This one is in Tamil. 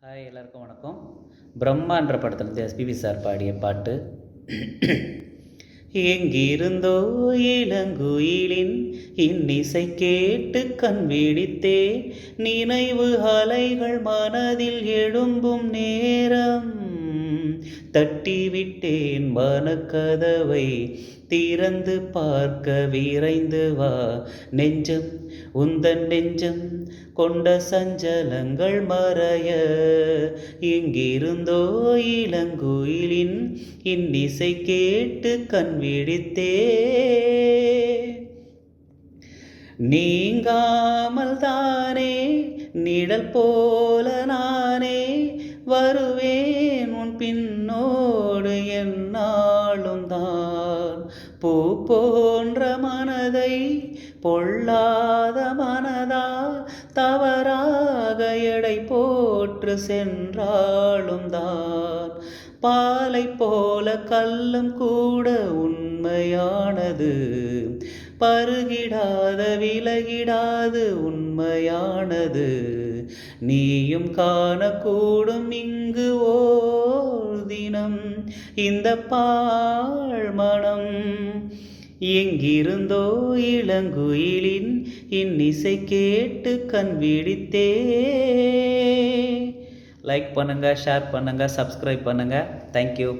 ஹாய், எல்லாருக்கும் வணக்கம். பிரம்மான்ற படத்துலேருந்து எஸ்பிபி சார் பாடிய பாட்டு. எங்கிருந்தோ இளங்குயிலின் இன்னிசை கேட்டு கண் விழித்தே, நினைவு அலைகள் மனதில் எழும்பும் நேரம். தட்டிவிட்டேன் மனக்கதவை, திறந்து பார்க்க விரைந்து வா. நெஞ்சம் உந்தன் நெஞ்சம் கொண்ட சஞ்சலங்கள் மறைய, எங்கிருந்தோ இளங்குயிலின் இன்னிசை கேட்டு கண் விழித்தே. நீங்காமல் தானே நிழல் போல நானே வருவேன் உன் பின்னோடு என்னாலும் தான். பூ போன்ற மனதை பொல்லாத மனதா தவறாக எடை போற்று சென்றாலும் தான். பாலை போல கல்லும் கூட உண்மையானது, பருகிடாத விலகிடாது உண்மையானது. நீயும் காணக்கூடும் இங்கு ஓர் தினம் இந்த பாழ் மனம். எங்கிருந்தோ இளங்குயிலின் இன்னிசை கேட்டு கண் விழித்தே. லைக் பண்ணுங்கள், ஷேர் பண்ணுங்கள், சப்ஸ்கிரைப் பண்ணுங்கள். தேங்க்யூ.